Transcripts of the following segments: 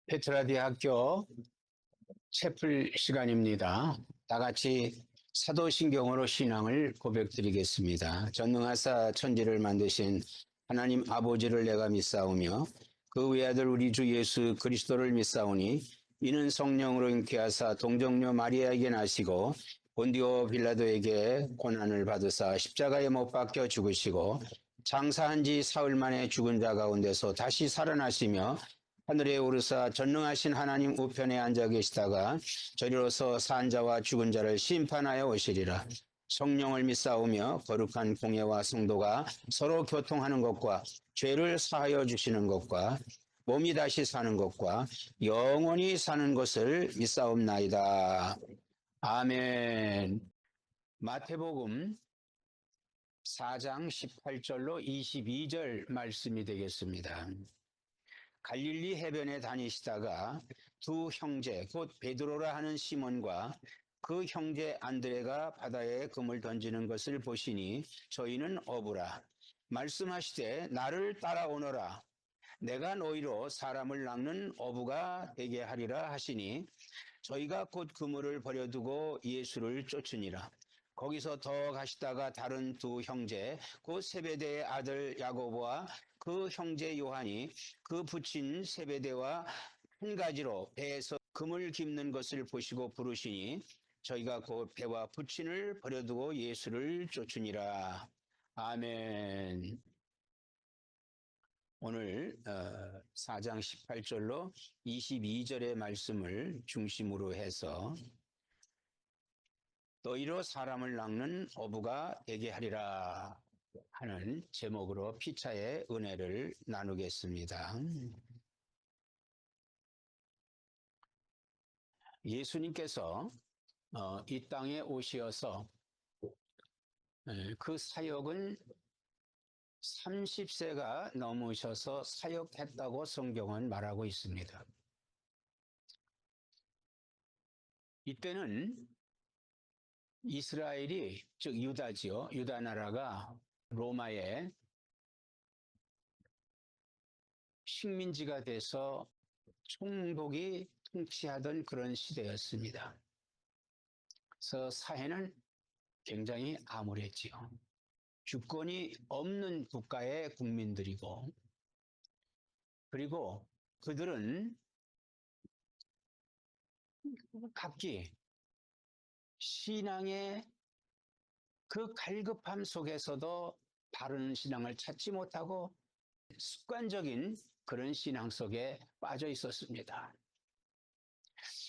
페트라 대학교 채플 시간입니다. 다 같이 사도신경으로 신앙을 고백드리겠습니다. 전능하사 천지를 만드신 하나님 아버지를 내가 믿사오며 그 외아들 우리 주 예수 그리스도를 믿사오니 이는 성령으로 잉태하사 동정녀 마리아에게 나시고 본디오 빌라도에게 고난을 받으사 십자가에 못 박혀 죽으시고 장사한 지 사흘 만에 죽은 자 가운데서 다시 살아나시며 하늘에 오르사 전능하신 하나님 우편에 앉아 계시다가 저리로서 산 자와 죽은 자를 심판하여 오시리라. 성령을 믿사오며 거룩한 공예와 성도가 서로 교통하는 것과 죄를 사하여 주시는 것과 몸이 다시 사는 것과 영원히 사는 것을 믿사옵나이다. 아멘. 마태복음 4장 18절로 22절 말씀이 되겠습니다. 갈릴리 해변에 다니시다가 두 형제 곧 베드로라 하는 시몬과 그 형제 안드레가 바다에 금을 던지는 것을 보시니 저희는 어부라. 말씀하시되 나를 따라오너라. 내가 너희로 사람을 낚는 어부가 되게 하리라 하시니 저희가 곧 그물을 버려두고 예수를 쫓으니라. 거기서 더 가시다가 다른 두 형제 곧 세베대의 아들 야고보와 그 형제 요한이 그 부친 세베대와 한 가지로 배에서 금을 깁는 것을 보시고 부르시니 저희가 곧 배와 부친을 버려두고 예수를 쫓으니라. 아멘. 오늘 4장 18절로 22절의 말씀을 중심으로 해서 너희로 사람을 낚는 어부가 되게 하리라 하는 제목으로 피차의 은혜를 나누겠습니다. 예수님께서 이 땅에 오시어서 그 사역은 30세가 넘으셔서 사역했다고 성경은 말하고 있습니다. 이때는 이스라엘이 즉 유다지요. 유다 나라가 로마의 식민지가 돼서 총독이 통치하던 그런 시대였습니다. 그래서 사회는 굉장히 암울했지요. 주권이 없는 국가의 국민들이고 그리고 그들은 각기 신앙의 그 갈급함 속에서도 바른 신앙을 찾지 못하고 습관적인 그런 신앙 속에 빠져 있었습니다.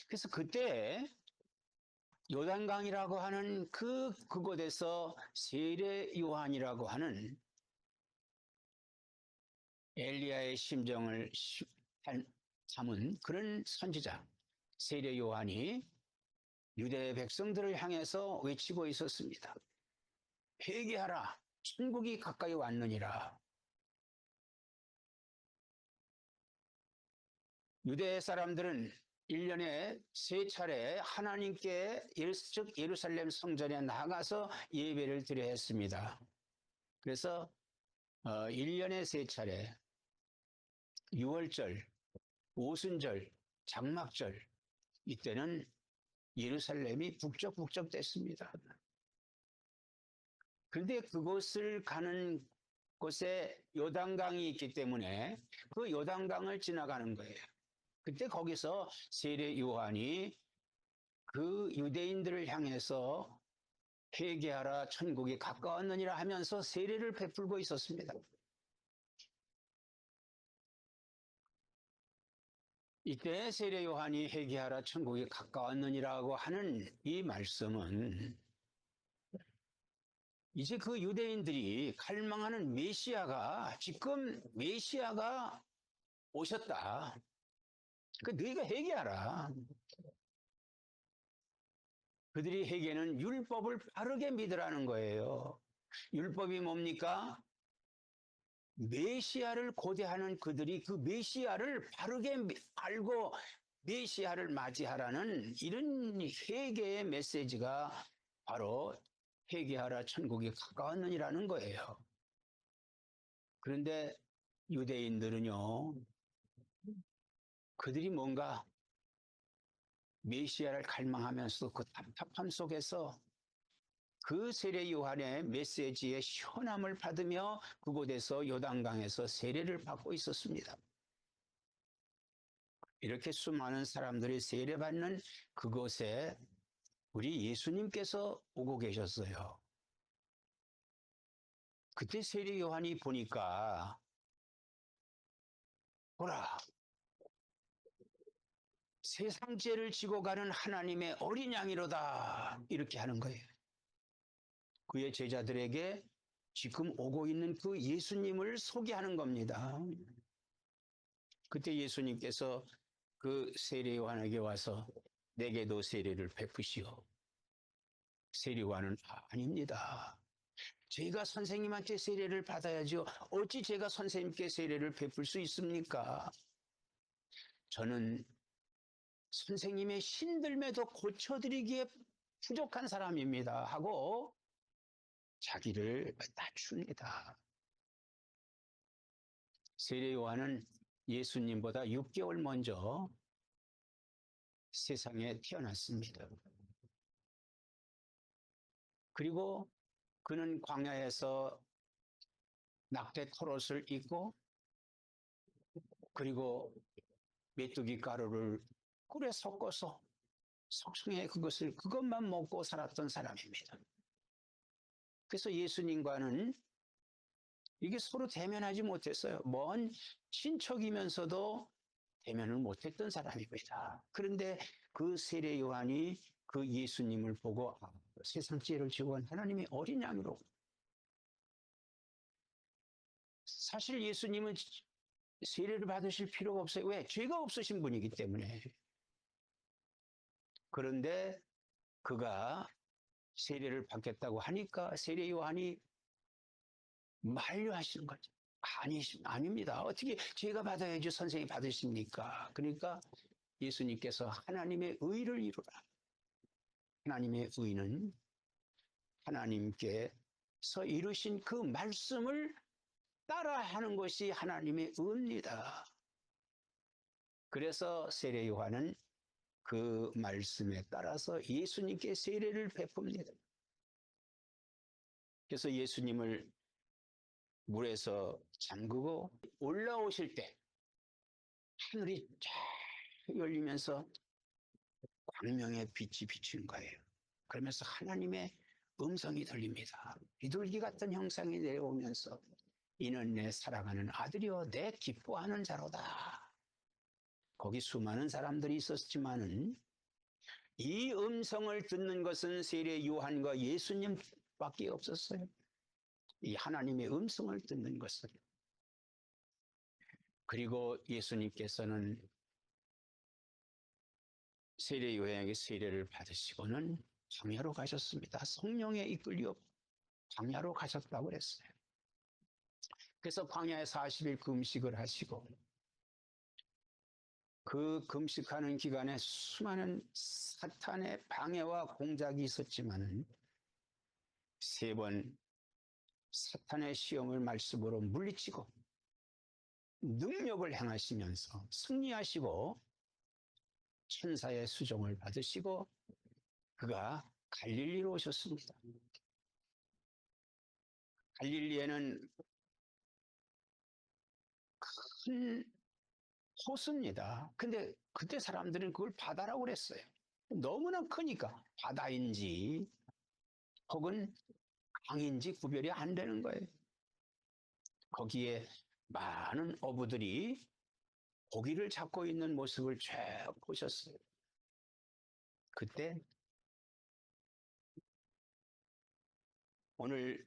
그래서 그때 요단강이라고 하는 그곳에서 세례 요한이라고 하는 엘리야의 심정을 담은 그런 선지자 세례 요한이 유대 백성들을 향해서 외치고 있었습니다. 회개하라, 천국이 가까이 왔느니라. 유대 사람들은 1년에 3차례 하나님께 즉 예루살렘 성전에 나가서 예배를 드려야 했습니다. 그래서 1년에 3차례 유월절, 오순절, 장막절 이때는 예루살렘이 북적북적 됐습니다. 그런데 그곳을 가는 곳에 요단강이 있기 때문에 그 요단강을 지나가는 거예요. 그때 거기서 세례 요한이 그 유대인들을 향해서 회개하라 천국이 가까웠느니라 하면서 세례를 베풀고 있었습니다. 이때 세례 요한이 회개하라 천국이 가까웠느니라고 하는 이 말씀은 이제 그 유대인들이 갈망하는 지금 메시아가 오셨다. 그 너희가 회개하라. 그들이 회개는 율법을 바르게 믿으라는 거예요. 율법이 뭡니까? 메시아를 고대하는 그들이 그 메시아를 바르게 알고 메시아를 맞이하라는 이런 회개의 메시지가 바로 회개하라 천국이 가까웠느니라는 거예요. 그런데 유대인들은요, 그들이 뭔가 메시아를 갈망하면서도 그 답답함 속에서 그 세례 요한의 메시지의 시원함을 받으며 그곳에서 요단강에서 세례를 받고 있었습니다. 이렇게 수많은 사람들이 세례받는 그곳에 우리 예수님께서 오고 계셨어요. 그때 세례 요한이 보니까 보라, 세상 죄를 지고 가는 하나님의 어린 양이로다, 이렇게 하는 거예요. 그의 제자들에게 지금 오고 있는 그 예수님을 소개하는 겁니다. 그때 예수님께서 그 세례 요한에게 와서 내게도 세례를 베푸시오. 세례 요한은 아닙니다. 제가 선생님한테 세례를 받아야죠. 어찌 제가 선생님께 세례를 베풀 수 있습니까? 저는 선생님의 신들매도 고쳐드리기에 부족한 사람입니다. 하고 자기를 낮춥니다. 세례 요한은 예수님보다 6개월 먼저 세상에 태어났습니다. 그리고 그는 광야에서 낙태 털옷을 입고 그리고 메뚜기 가루를 꿀에 섞어서 속성에 그것만 먹고 살았던 사람입니다. 그래서 예수님과는 이게 서로 대면하지 못했어요. 먼 친척이면서도 대면을 못했던 사람입니다. 그런데 그 세례 요한이 그 예수님을 보고 세상 죄를 지고 간 하나님의 어린 양으로, 사실 예수님은 세례를 받으실 필요가 없어요. 왜? 죄가 없으신 분이기 때문에. 그런데 그가 세례를 받겠다고 하니까 세례 요한이 만류하시는 거죠. 아닙니다. 어떻게 제가 받아야지 선생님이 받으십니까? 그러니까 예수님께서 하나님의 의를 이루라. 하나님의 의는 하나님께서 이루신 그 말씀을 따라하는 것이 하나님의 의입니다. 그래서 세례 요한은 그 말씀에 따라서 예수님께 세례를 베풉니다. 그래서 예수님을 물에서 잠그고 올라오실 때 하늘이 쫙 열리면서 광명의 빛이 비치는 거예요. 그러면서 하나님의 음성이 들립니다. 비둘기 같은 형상이 내려오면서 이는 내 사랑하는 아들이요 내 기뻐하는 자로다. 거기 수많은 사람들이 있었지만은 이 음성을 듣는 것은 세례 요한과 예수님밖에 없었어요. 이 하나님의 음성을 듣는 것은. 그리고 예수님께서는 세례 요한에게 세례를 받으시고는 광야로 가셨습니다. 성령에 이끌려 광야로 가셨다고 그랬어요. 그래서 광야에 40일 금식을 하시고 그 금식하는 기간에 수많은 사탄의 방해와 공작이 있었지만은 세 번 사탄의 시험을 말씀으로 물리치고 능력을 행하시면서 승리하시고 천사의 수종을 받으시고 그가 갈릴리로 오셨습니다. 갈릴리에는 큰 호수입니다. 근데 그때 사람들은 그걸 바다라고 그랬어요. 너무나 크니까 바다인지 혹은 강인지 구별이 안 되는 거예요. 거기에 많은 어부들이 고기를 잡고 있는 모습을 쭉 보셨어요. 그때 오늘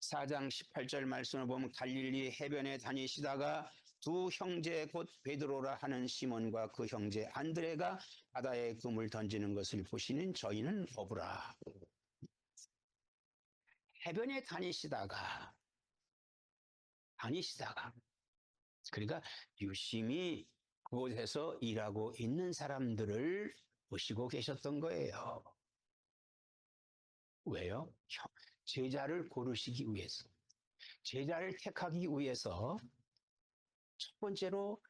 4장 18절 말씀을 보면 갈릴리 해변에 다니시다가 두 형제 곧 베드로라 하는 시몬과 그 형제 안드레가 바다에 금을 던지는 것을 보시는 저희는 어부라. 해변에 다니시다가 그러니까 유심히 그곳에서 일하고 있는 사람들을 보시고 계셨던 거예요. 왜요? 제자를 고르시기 위해서, 제자를 택하기 위해서 첫 번째로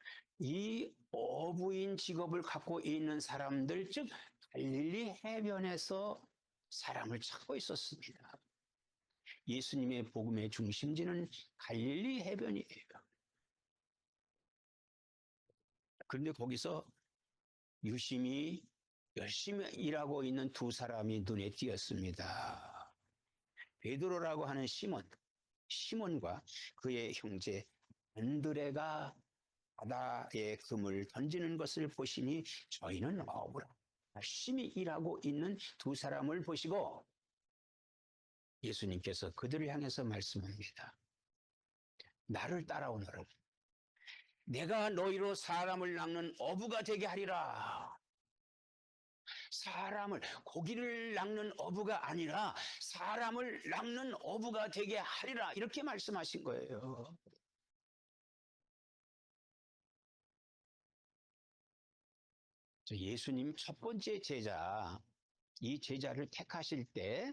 이 어부인 직업을 갖고 있는 사람들, 즉 갈릴리 해변에서 사람을 찾고 있었습니다. 예수님의 복음의 중심지는 갈릴리 해변이에요. 그런데 거기서 유심히 열심히 일하고 있는 두 사람이 눈에 띄었습니다. 베드로라고 하는 시몬과 그의 형제 안드레가 바다에 금을 던지는 것을 보시니 저희는 억울하 열심히 일하고 있는 두 사람을 보시고 예수님께서 그들을 향해서 말씀합니다. 나를 따라오너라. 내가 너희로 사람을 낚는 어부가 되게 하리라. 고기를 낚는 어부가 아니라 사람을 낚는 어부가 되게 하리라. 이렇게 말씀하신 거예요. 예수님 첫 번째 제자, 이 제자를 택하실 때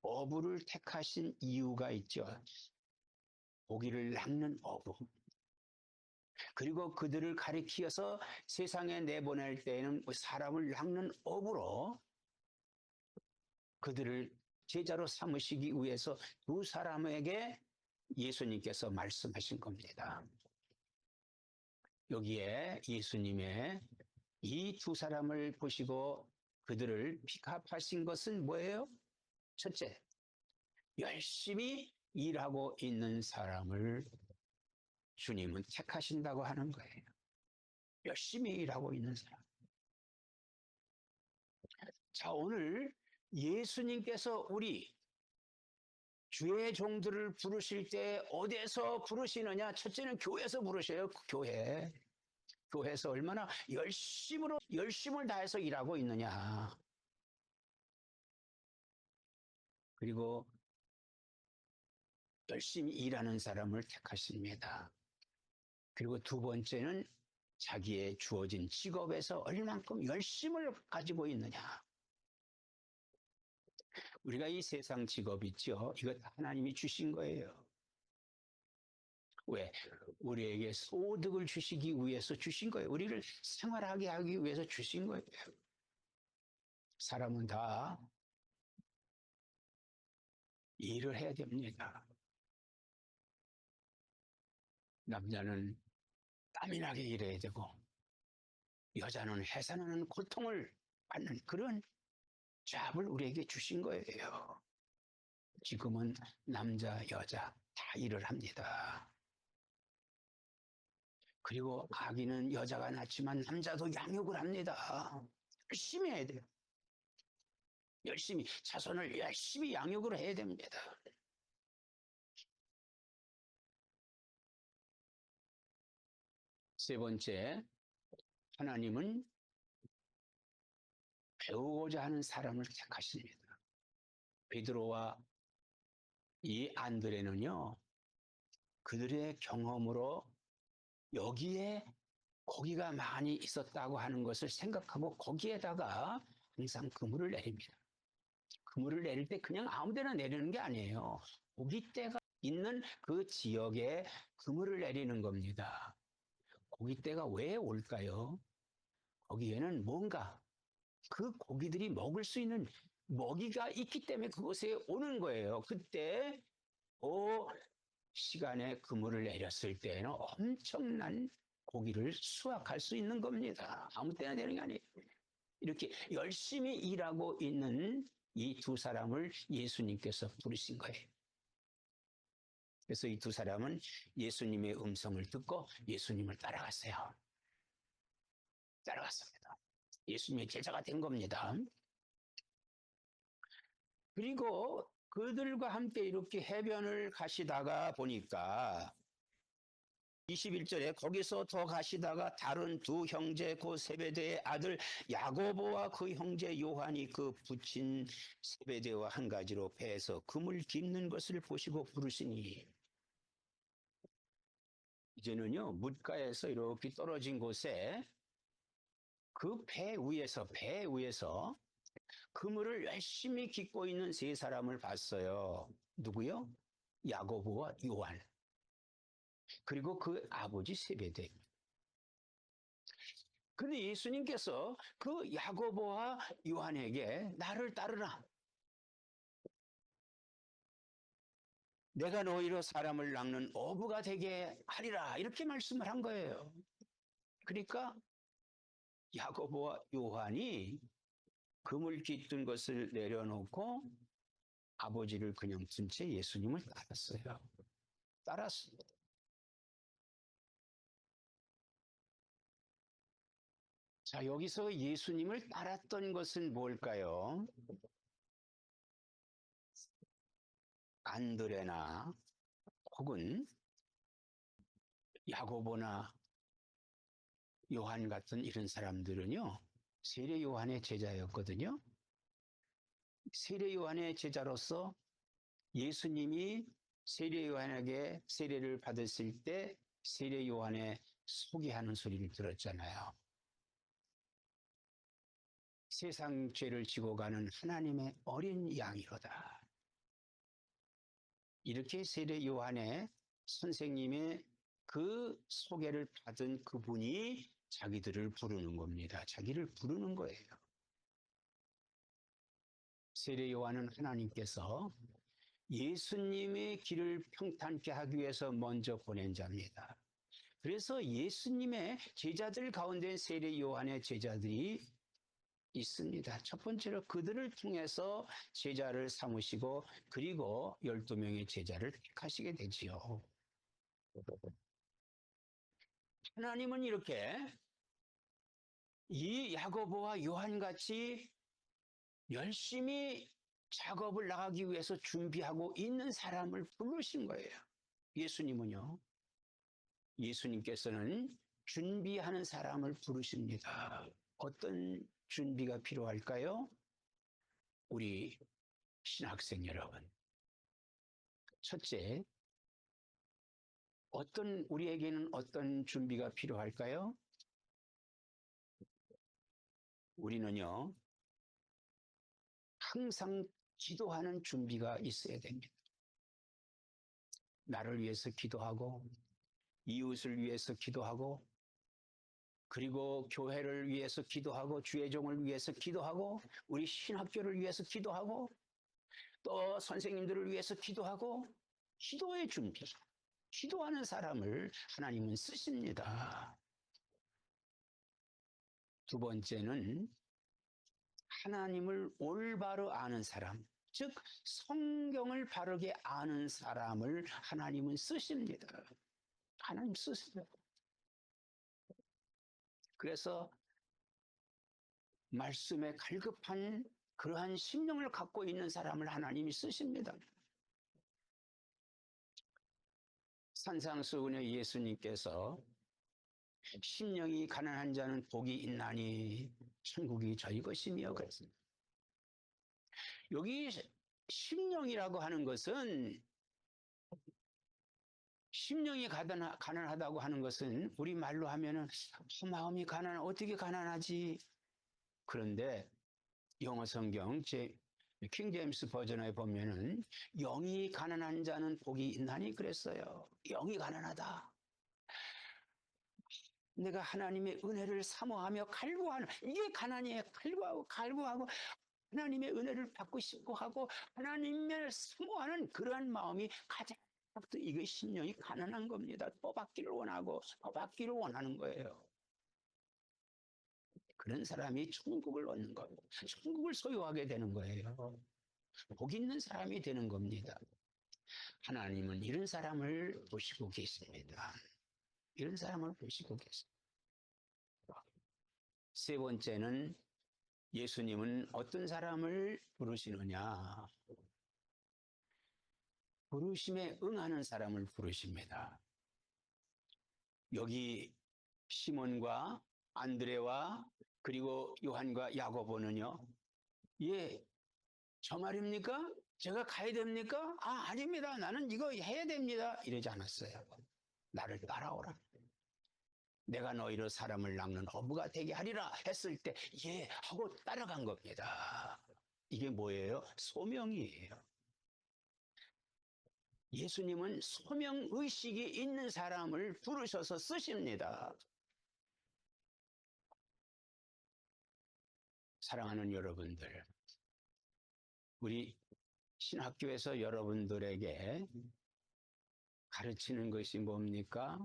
어부를 택하신 이유가 있죠. 고기를 낚는 어부. 그리고 그들을 가리키어서 세상에 내보낼 때에는 사람을 낚는 어부로 그들을 제자로 삼으시기 위해서 두 사람에게 예수님께서 말씀하신 겁니다. 여기에 예수님의 이 두 사람을 보시고 그들을 픽업하신 것은 뭐예요? 첫째, 열심히 일하고 있는 사람을 주님은 택하신다고 하는 거예요. 열심히 일하고 있는 사람. 자, 오늘 예수님께서 우리 주의 종들을 부르실 때 어디에서 부르시느냐? 첫째는 교회에서 부르셔요. 교회. 교회에서 얼마나 열심을 다해서 일하고 있느냐. 그리고 열심히 일하는 사람을 택하십니다. 그리고 두 번째는 자기의 주어진 직업에서 얼만큼 열심을 가지고 있느냐. 우리가 이 세상 직업 있죠. 이거 하나님이 주신 거예요. 왜? 우리에게 소득을 주시기 위해서 주신 거예요. 우리를 생활하게 하기 위해서 주신 거예요. 사람은 다 일을 해야 됩니다. 남자는 땀이 나게 일해야 되고 여자는 해산하는 고통을 받는 그런 잡을 우리에게 주신 거예요. 지금은 남자, 여자 다 일을 합니다. 그리고 아기는 여자가 낳지만 남자도 양육을 합니다. 열심히 해야 돼요. 열심히 자손을 열심히 양육을 해야 됩니다. 세 번째, 하나님은 배우고자 하는 사람을 택하십니다. 베드로와 이 안드레는요, 그들의 경험으로 여기에 고기가 많이 있었다고 하는 것을 생각하고 거기에다가 항상 그물을 내립니다. 그물을 내릴 때 그냥 아무 데나 내리는 게 아니에요. 고깃대가 있는 그 지역에 그물을 내리는 겁니다. 고깃대가 왜 올까요? 거기에는 뭔가 그 고기들이 먹을 수 있는 먹이가 있기 때문에 그곳에 오는 거예요. 그때 시간에 그물을 내렸을 때는 엄청난 고기를 수확할 수 있는 겁니다. 아무 때나 되는 게 아니에요. 이렇게 열심히 일하고 있는 이 두 사람을 예수님께서 부르신 거예요. 그래서 이 두 사람은 예수님의 음성을 듣고 예수님을 따라갔어요. 따라갔습니다. 예수님의 제자가 된 겁니다. 그리고 그들과 함께 이렇게 해변을 가시다가 보니까 21절에 거기서 더 가시다가 다른 두 형제 곧 세베대의 아들 야고보와 그 형제 요한이 그 붙인 세베대와 한 가지로 배에서 금을 깁는 것을 보시고 부르시니 이제는요 물가에서 이렇게 떨어진 곳에 그 배 위에서 그물을 열심히 깃고 있는 세 사람을 봤어요. 누구요? 야고보와 요한. 그리고 그 아버지 세베대. 근데 예수님께서 그 야고보와 요한에게 나를 따르라. 내가 너희로 사람을 낚는 어부가 되게 하리라. 이렇게 말씀을 한 거예요. 그러니까 야고보와 요한이 그물 깃든 것을 내려놓고 아버지를 그냥 둔 채 예수님을 따랐어요. 따랐습니다. 자, 여기서 예수님을 따랐던 것은 뭘까요? 안드레나 혹은 야고보나 요한 같은 이런 사람들은요, 세례 요한의 제자였거든요. 세례 요한의 제자로서 예수님이 세례 요한에게 세례를 받았을 때 세례 요한의 소개하는 소리를 들었잖아요. 세상 죄를 지고 가는 하나님의 어린 양이로다. 이렇게 세례 요한의 선생님의 그 소개를 받은 그분이 자기들을 부르는 겁니다. 자기를 부르는 거예요. 세례 요한은 하나님께서 예수님의 길을 평탄케 하기 위해서 먼저 보낸 자입니다. 그래서 예수님의 제자들 가운데 세례 요한의 제자들이 있습니다. 첫 번째로 그들을 통해서 제자를 삼으시고 그리고 12명의 제자를 택하시게 되지요. 하나님은 이렇게 이 야고보와 요한같이 열심히 작업을 나가기 위해서 준비하고 있는 사람을 부르신 거예요. 예수님은요. 예수님께서는 준비하는 사람을 부르십니다. 어떤 준비가 필요할까요? 우리 신학생 여러분. 첫째, 우리에게는 어떤 준비가 필요할까요? 우리는요, 항상 기도하는 준비가 있어야 됩니다. 나를 위해서 기도하고, 이웃을 위해서 기도하고, 그리고 교회를 위해서 기도하고, 주의 종을 위해서 기도하고, 우리 신학교를 위해서 기도하고, 또 선생님들을 위해서 기도하고, 기도의 준비. 기도하는 사람을 하나님은 쓰십니다. 두 번째는 하나님을 올바로 아는 사람, 즉 성경을 바르게 아는 사람을 하나님은 쓰십니다. 하나님 쓰십니다. 그래서 말씀에 갈급한 그러한 심령을 갖고 있는 사람을 하나님이 쓰십니다. 산상수훈의 예수님께서 심령이 가난한 자는 복이 있나니 천국이 저희 것이며 그랬습니다. 여기 심령이라고 하는 것은 심령이 가난하다고 하는 것은 우리 말로 하면은 마음이 어떻게 가난하지? 그런데 영어 성경 킹 제임스 버전에 보면은 영이 가난한 자는 복이 있나니 그랬어요. 영이 가난하다. 내가 하나님의 은혜를 사모하며 갈구하는 이게 가난이에요. 갈구하고 하나님의 은혜를 받고 싶고 하고 하나님을 사모하는 그러한 마음이 가장 이게 심령이 가난한 겁니다. 더 받기를 원하고 더 받기를 원하는 거예요. 그런 사람이 천국을 얻는 거예요. 천국을 소유하게 되는 거예요. 복 있는 사람이 되는 겁니다. 하나님은 이런 사람을 보시고 계십니다. 이런 사람을 보시고 계십니다. 세 번째는 예수님은 어떤 사람을 부르시느냐? 부르심에 응하는 사람을 부르십니다. 여기 시몬과 안드레와 그리고 요한과 야고보는요. 예, 저 말입니까? 제가 가야 됩니까? 아닙니다. 나는 이거 해야 됩니다. 이러지 않았어요. 나를 따라오라. 내가 너희로 사람을 낚는 어부가 되게 하리라 했을 때 예 하고 따라간 겁니다. 이게 뭐예요? 소명이에요. 예수님은 소명의식이 있는 사람을 부르셔서 쓰십니다. 사랑하는 여러분들, 우리 신학교에서 여러분들에게 가르치는 것이 뭡니까?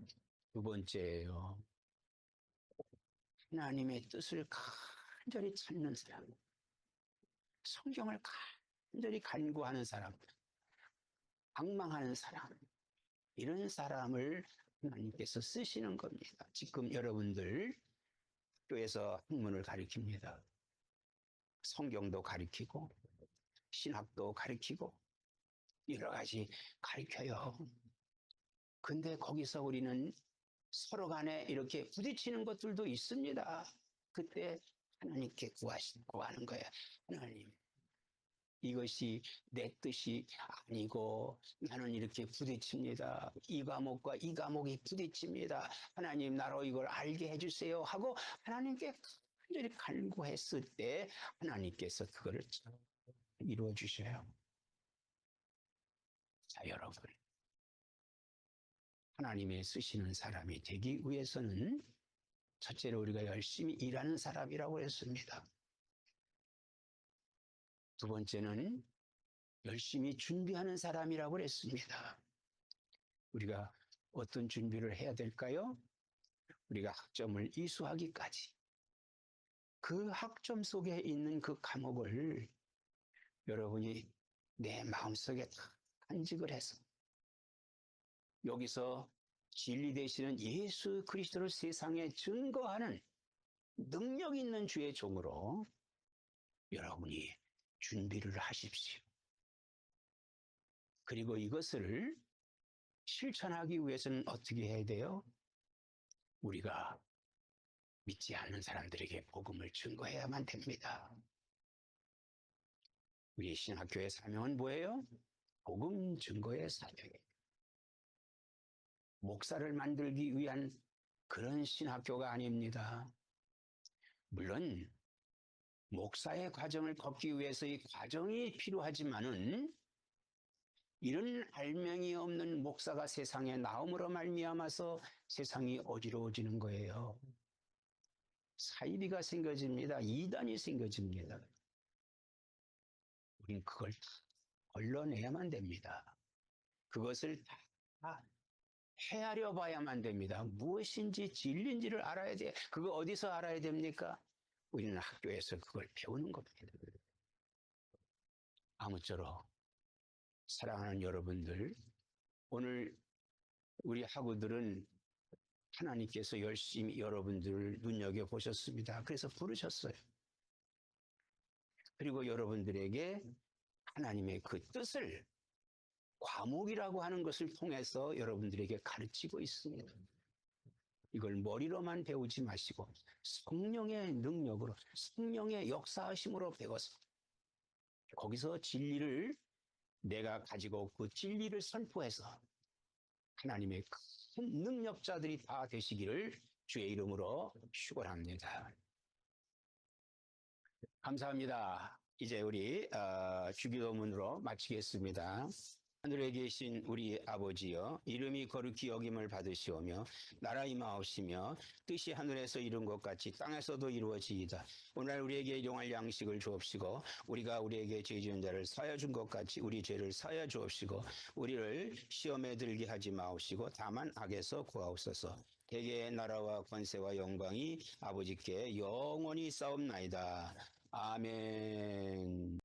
두 번째예요. 하나님의 뜻을 간절히 찾는 사람, 성경을 간절히 간구하는 사람, 방망하는 사람, 이런 사람을 하나님께서 쓰시는 겁니다. 지금 여러분들 학교에서 학문을 가르칩니다. 성경도 가르치고 신학도 가르치고 여러 가지 가르쳐요. 근데 거기서 우리는 서로 간에 이렇게 부딪히는 것들도 있습니다. 그때 하나님께 구하는 거예요. 하나님, 이것이 내 뜻이 아니고 나는 이렇게 부딪힙니다. 이 과목과 이 과목이 부딪힙니다. 하나님, 나로 이걸 알게 해주세요 하고 하나님께 간절히 간구했을 때 하나님께서 그거를 이루어 주셔요. 자, 여러분, 하나님의 쓰시는 사람이 되기 위해서는 첫째로 우리가 열심히 일하는 사람이라고 했습니다. 두 번째는 열심히 준비하는 사람이라고 했습니다. 우리가 어떤 준비를 해야 될까요? 우리가 학점을 이수하기까지 그 학점 속에 있는 그 과목을 여러분이 내 마음속에 다 간직을 해서 여기서 진리 되시는 예수 그리스도를 세상에 증거하는 능력 있는 주의 종으로 여러분이 준비를 하십시오. 그리고 이것을 실천하기 위해서는 어떻게 해야 돼요? 우리가 믿지 않는 사람들에게 복음을 증거해야만 됩니다. 우리 신학교의 사명은 뭐예요? 복음 증거의 사명이에요. 목사를 만들기 위한 그런 신학교가 아닙니다. 물론 목사의 과정을 걷기 위해서 이 과정이 필요하지만은 이런 알맹이 없는 목사가 세상에 나옴으로 말미암아서 세상이 어지러워지는 거예요. 사이비가 생겨집니다. 이단이 생겨집니다. 우린 그걸 다 걸러내야만 됩니다. 그것을 다 헤아려 봐야만 됩니다. 무엇인지 진리인지를 알아야 돼. 그거 어디서 알아야 됩니까? 우리는 학교에서 그걸 배우는 겁니다. 아무쪼록 사랑하는 여러분들, 오늘 우리 학우들은 하나님께서 열심히 여러분들을 눈여겨보셨습니다. 그래서 부르셨어요. 그리고 여러분들에게 하나님의 그 뜻을 과목이라고 하는 것을 통해서 여러분들에게 가르치고 있습니다. 이걸 머리로만 배우지 마시고 성령의 능력으로, 성령의 역사하심으로 배워서 거기서 진리를 내가 가지고 그 진리를 선포해서 하나님의 큰 능력자들이 다 되시기를 주의 이름으로 축원합니다. 감사합니다. 이제 우리 주기도문으로 마치겠습니다. 하늘에 계신 우리 아버지여, 이름이 거룩히 여김을 받으시오며 나라 임하옵시며 뜻이 하늘에서 이룬 것 같이 땅에서도 이루어지이다. 오늘 우리에게 일용할 양식을 주옵시고 우리가 우리에게 죄 지은 자를 사하여 준 것 같이 우리 죄를 사하여 주옵시고 우리를 시험에 들게 하지 마옵시고 다만 악에서 구하옵소서. 대개의 나라와 권세와 영광이 아버지께 영원히 싸움나이다. 아멘.